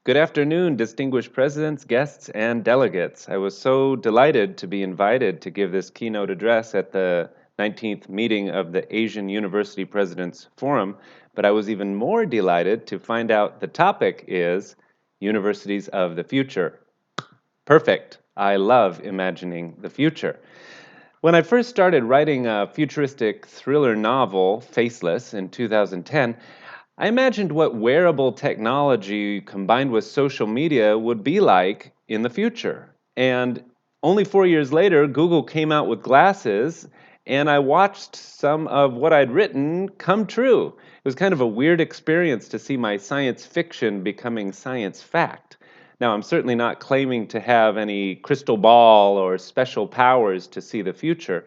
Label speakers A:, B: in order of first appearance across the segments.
A: Good afternoon, distinguished presidents, guests, and delegates. I was so delighted to be invited to give this keynote address at the 19th meeting of the Asian University Presidents Forum, but I was even more delighted to find out the topic is Universities of the Future. Perfect. I love imagining the future. When I first started writing a futuristic thriller novel, Faceless, in 2010, I imagined what wearable technology combined with social media would be like in the future. And only 4 years later, Google came out with glasses, and I watched some of what I'd written come true. It was kind of a weird experience to see my science fiction becoming science fact. Now, I'm certainly not claiming to have any crystal ball or special powers to see the future.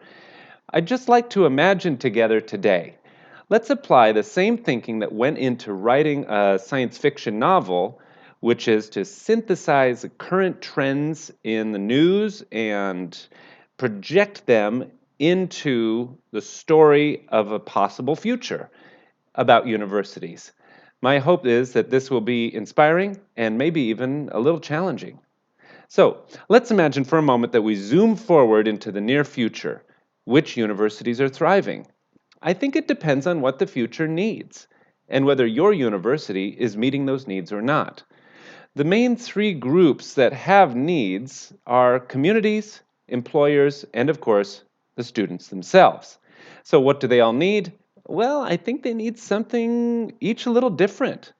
A: I'd just like to imagine together today. Let's apply the same thinking that went into writing a science fiction novel, which is to synthesize current trends in the news and project them into the story of a possible future about universities. My hope is that this will be inspiring and maybe even a little challenging. So let's imagine for a moment that we zoom forward into the near future. Which universities are thriving? I think it depends on what the future needs and whether your university is meeting those needs or not. The main three groups that have needs are communities, employers, and of course, the students themselves. So, what do they all need? Well, I think they need something each a little different.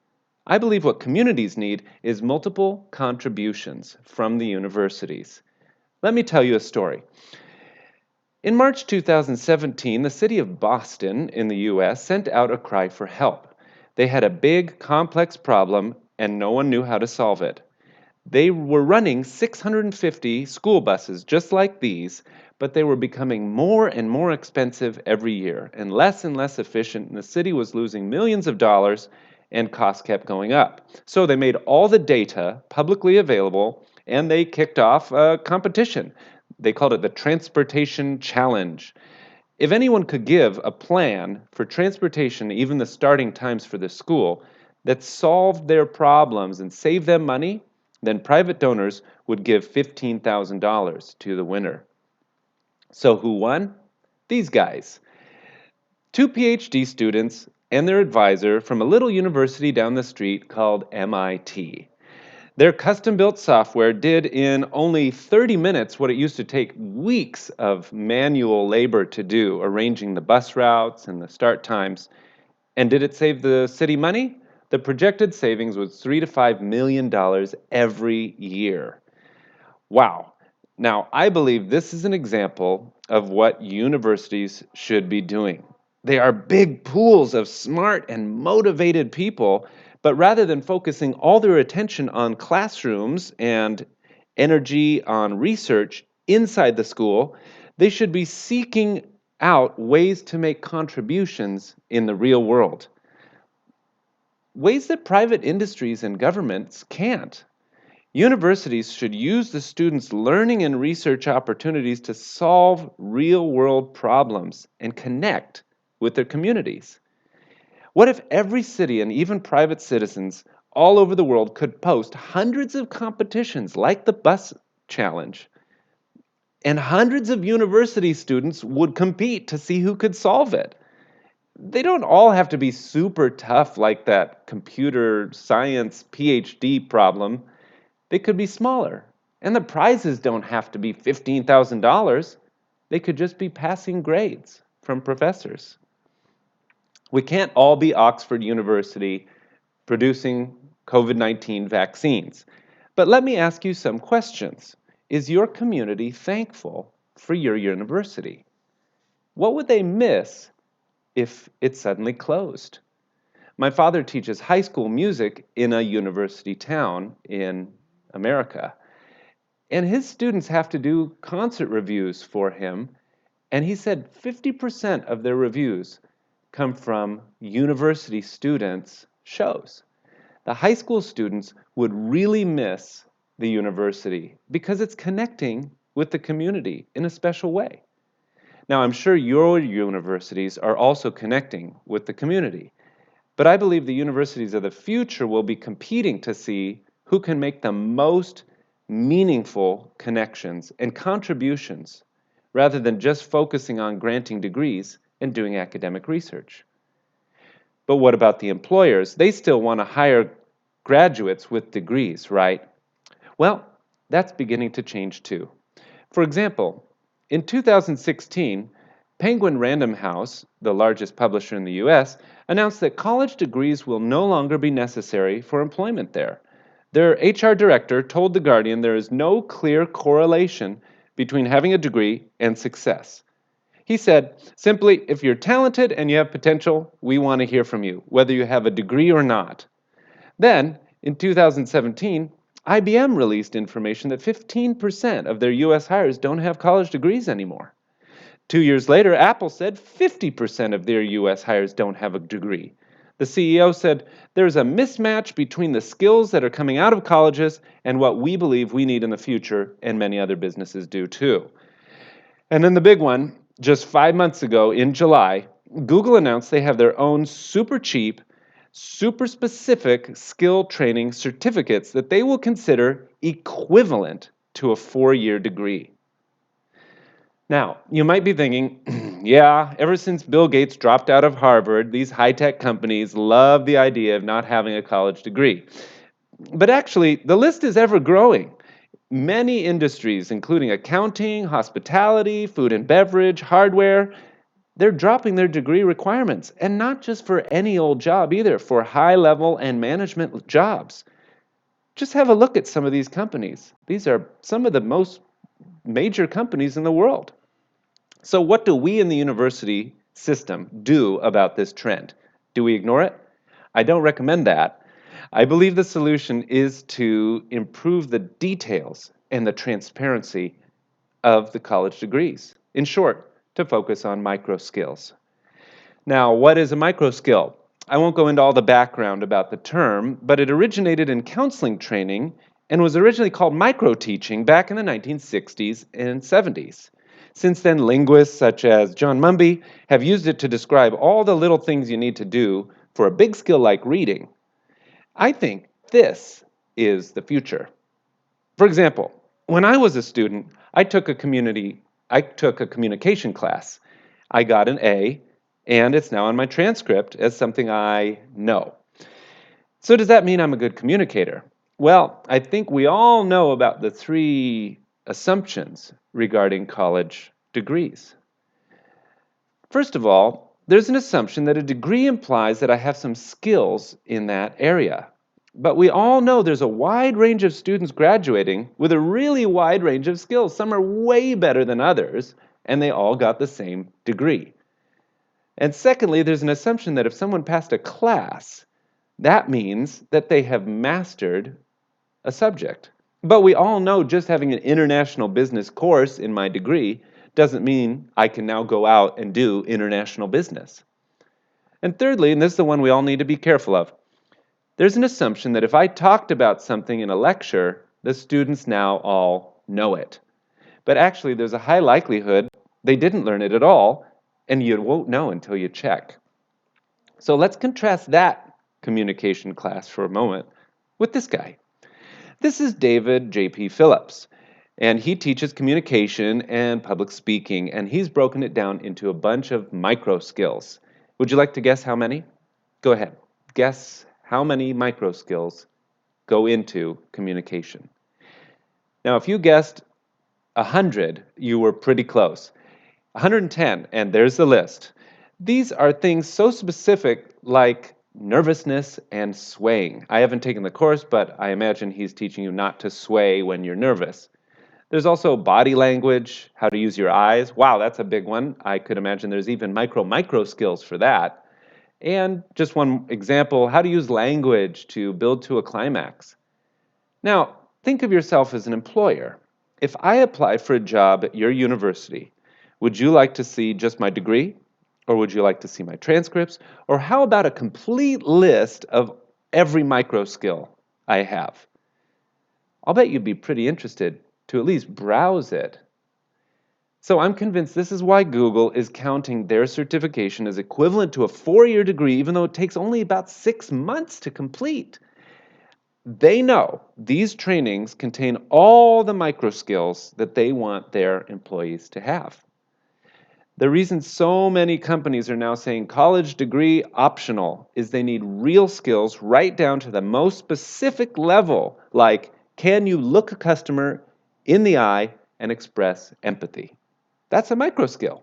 A: I believe what communities need is multiple contributions from the universities. Let me tell you a story. In March 2017, the city of Boston in the US sent out a cry for help. They had a big, complex problem and no one knew how to solve it. They were running 650 school buses just like these, but they were becoming more and more expensive every year and less efficient, and the city was losing millions of dollars and costs kept going up. So they made all the data publicly available and they kicked off a competition. They called it the Transportation Challenge. If anyone could give a plan for transportation, even the starting times for the school, that solved their problems and saved them money, then private donors would give $15,000 to the winner. So who won? These guys. Two PhD students and their advisor from a little university down the street called MIT. Their custom built software did in only 30 minutes what it used to take weeks of manual labor to do, arranging the bus routes and the start times. And did it save the city money? The projected savings was $3 to $5 million every year. Wow. Now, I believe this is an example of what universities should be doing. They are big pools of smart and motivated people, but rather than focusing all their attention on classrooms and energy on research inside the school, they should be seeking out ways to make contributions in the real world. Ways that private industries and governments can't. Universities should use the students' learning and research opportunities to solve real world problems and connect with their communities. What if every city and even private citizens all over the world could post hundreds of competitions like the bus challenge, and hundreds of university students would compete to see who could solve it? They don't all have to be super tough like that computer science PhD problem. They could be smaller. And the prizes don't have to be $15,000. They could just be passing grades from professors. We can't all be Oxford University producing COVID-19 vaccines. But let me ask you some questions. Is your community thankful for your university? What would they miss if it suddenly closed? My father teaches high school music in a university town in America. And his students have to do concert reviews for him. And he said 50% of their reviews come from university students' shows. The high school students would really miss the university because it's connecting with the community in a special way. Now, I'm sure your universities are also connecting with the community, but I believe the universities of the future will be competing to see who can make the most meaningful connections and contributions rather than just focusing on granting degrees and doing academic research. But what about the employers? They still want to hire graduates with degrees, right? Well, that's beginning to change too. For example, in 2016, Penguin Random House, the largest publisher in the US, announced that college degrees will no longer be necessary for employment there. Their HR director told The Guardian there is no clear correlation between having a degree and success. He said, simply, if you're talented and you have potential, we want to hear from you, whether you have a degree or not. Then, in 2017, IBM released information that 15% of their US hires don't have college degrees anymore. 2 years later, Apple said 50% of their US hires don't have a degree. The CEO said, there's a mismatch between the skills that are coming out of colleges and what we believe we need in the future, and many other businesses do too. And then the big one, just 5 months ago in July, Google announced they have their own super cheap, super specific skill training certificates that they will consider equivalent to a 4-year degree. Now, you might be thinking, yeah, ever since Bill Gates dropped out of Harvard, these high-tech companies love the idea of not having a college degree. But actually, the list is ever growing. Many industries, including accounting, hospitality, food and beverage, hardware, they're dropping their degree requirements. And not just for any old job either, for high-level and management jobs. Just have a look at some of these companies. These are some of the most major companies in the world. So what do we in the university system do about this trend? Do we ignore it? I don't recommend that. I believe the solution is to improve the details and the transparency of the college degrees. In short, to focus on microskills. Now, what is a microskill? I won't go into all the background about the term, but it originated in counseling training and was originally called microteaching back in the 1960s and 70s. Since then, linguists such as John Mumby have used it to describe all the little things you need to do for a big skill like reading. I think this is the future. For example, when I was a student, I took a communication class. I got an A, and it's now on my transcript as something I know. So does that mean I'm a good communicator? Well, I think we all know about the 3 assumptions regarding college degrees. First of all, there's an assumption that a degree implies that I have some skills in that area. But we all know there's a wide range of students graduating with a really wide range of skills. Some are way better than others, and they all got the same degree. And secondly, there's an assumption that if someone passed a class, that means that they have mastered a subject. But we all know just having an international business course in my degree doesn't mean I can now go out and do international business. And thirdly, and this is the one we all need to be careful of, there's an assumption that if I talked about something in a lecture, the students now all know it. But actually, there's a high likelihood they didn't learn it at all, and you won't know until you check. So let's contrast that communication class for a moment with this guy. This is David J.P. Phillips, and he teaches communication and public speaking, and he's broken it down into a bunch of micro skills. Would you like to guess how many? Go ahead. Guess how many micro skills go into communication. Now, if you guessed 100, you were pretty close. 110, and there's the list. These are things so specific like nervousness and swaying. I haven't taken the course, but I imagine he's teaching you not to sway when you're nervous. There's also body language, how to use your eyes. Wow, that's a big one. I could imagine there's even micro skills for that. And just one example, how to use language to build to a climax. Now, think of yourself as an employer. If I apply for a job at your university, would you like to see just my degree? Or would you like to see my transcripts? Or how about a complete list of every micro skill I have? I'll bet you'd be pretty interested to at least browse it. So I'm convinced this is why Google is counting their certification as equivalent to a 4-year degree, even though it takes only about 6 months to complete. They know these trainings contain all the micro skills that they want their employees to have. The reason so many companies are now saying college degree optional is they need real skills right down to the most specific level, like can you look a customer in the eye and express empathy? That's a micro skill.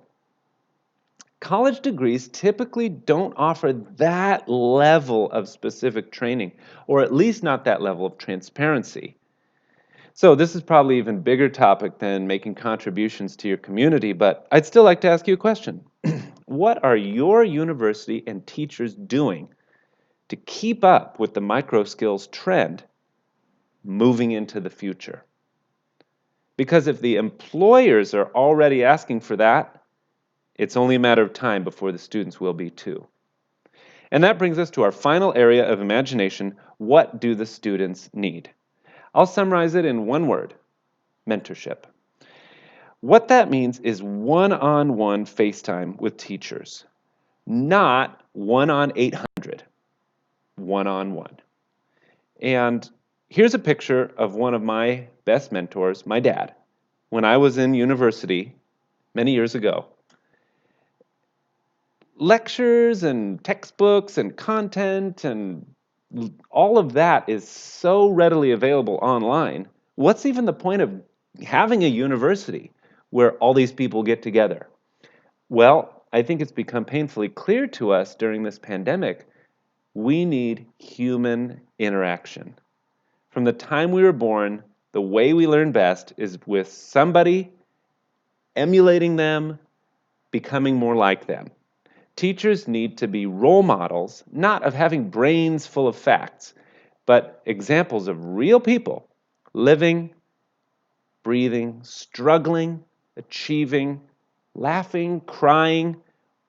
A: College degrees typically don't offer that level of specific training, or at least not that level of transparency. So this is probably an even bigger topic than making contributions to your community, but I'd still like to ask you a question. What are your university and teachers doing to keep up with the micro skills trend moving into the future? Because if the employers are already asking for that, it's only a matter of time before the students will be too. And that brings us to our final area of imagination. What do the students need? I'll summarize it in one word: mentorship. What that means is one-on-one FaceTime with teachers, not one on 800, one-on-one. And here's a picture of one of my best mentors, my dad, when I was in university many years ago. Lectures and textbooks and content and all of that is so readily available online. What's even the point of having a university where all these people get together? Well, I think it's become painfully clear to us during this pandemic, we need human interaction. From the time we were born, the way we learn best is with somebody, emulating them, becoming more like them. Teachers need to be role models, not of having brains full of facts, but examples of real people living, breathing, struggling, achieving, laughing, crying,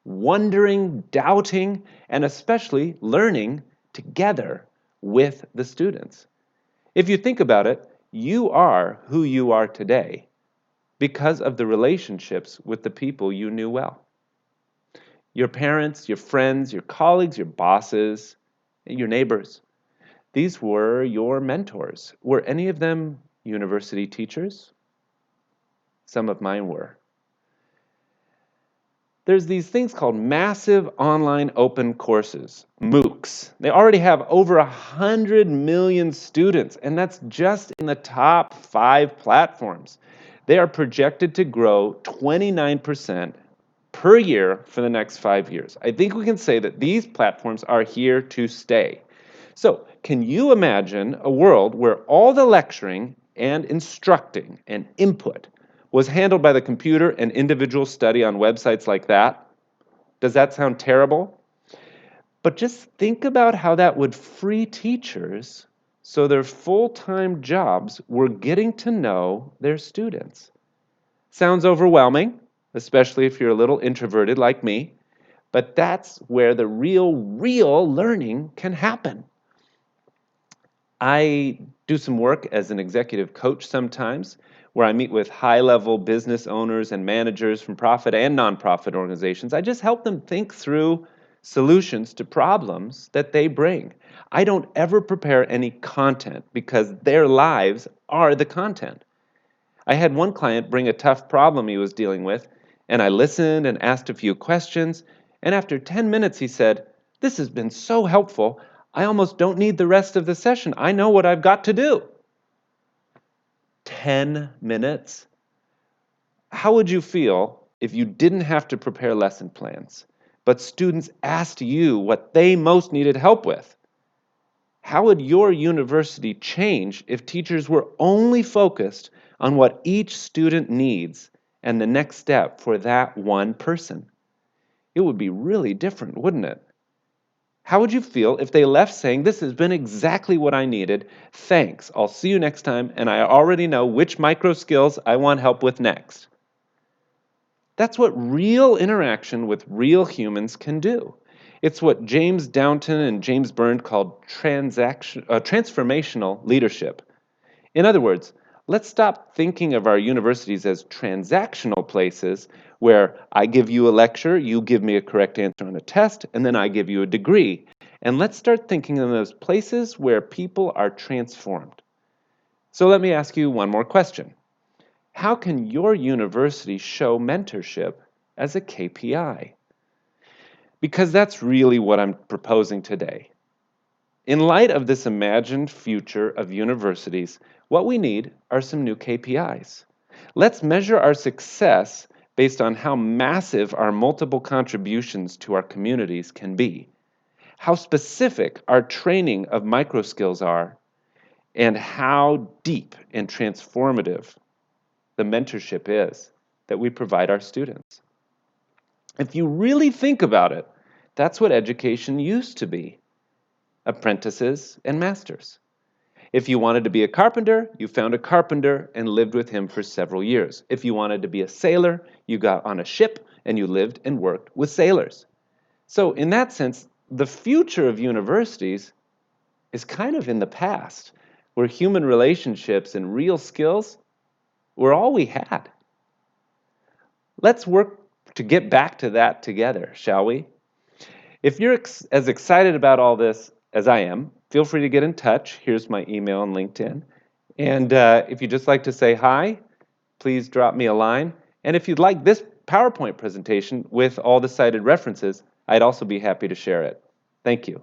A: wondering, doubting, and especially learning together with the students. If you think about it, you are who you are today because of the relationships with the people you knew well. Your parents, your friends, your colleagues, your bosses, your neighbors. These were your mentors. Were any of them university teachers? Some of mine were. There's these things called massive online open courses, MOOCs. They already have over 100 million students, and that's just in the top 5 platforms. They are projected to grow 29% per year for the next 5 years. I think we can say that these platforms are here to stay. So, can you imagine a world where all the lecturing and instructing and input was handled by the computer and individual study on websites like that? Does that sound terrible? But just think about how that would free teachers so their full-time jobs were getting to know their students. Sounds overwhelming, especially if you're a little introverted like me, but that's where the real learning can happen. I do some work as an executive coach sometimes, where I meet with high-level business owners and managers from profit and nonprofit organizations. I just help them think through solutions to problems that they bring. I don't ever prepare any content because their lives are the content. I had one client bring a tough problem he was dealing with, and I listened and asked a few questions, and after 10 minutes he said, "This has been so helpful. I almost don't need the rest of the session. I know what I've got to do." 10 minutes? How would you feel if you didn't have to prepare lesson plans, but students asked you what they most needed help with? How would your university change if teachers were only focused on what each student needs and the next step for that one person? It would be really different, wouldn't it? How would you feel if they left saying, "This has been exactly what I needed. Thanks. I'll see you next time, and I already know which micro skills I want help with next"? That's what real interaction with real humans can do. It's what James Downton and James Byrne called transformational leadership. In other words, let's stop thinking of our universities as transactional places where I give you a lecture, you give me a correct answer on a test, and then I give you a degree. And let's start thinking of those places where people are transformed. So let me ask you one more question. How can your university show mentorship as a KPI? Because that's really what I'm proposing today. In light of this imagined future of universities, what we need are some new KPIs. Let's measure our success based on how massive our multiple contributions to our communities can be, how specific our training of microskills are, and how deep and transformative the mentorship is that we provide our students. If you really think about it, that's what education used to be: apprentices and masters. If you wanted to be a carpenter, you found a carpenter and lived with him for several years. If you wanted to be a sailor, you got on a ship and you lived and worked with sailors. So, in that sense, the future of universities is kind of in the past, where human relationships and real skills were all we had. Let's work to get back to that together, shall we? If you're as excited about all this as I am, feel free to get in touch. Here's my email on LinkedIn. And if you'd just like to say hi, please drop me a line. And if you'd like this PowerPoint presentation with all the cited references, I'd also be happy to share it. Thank you.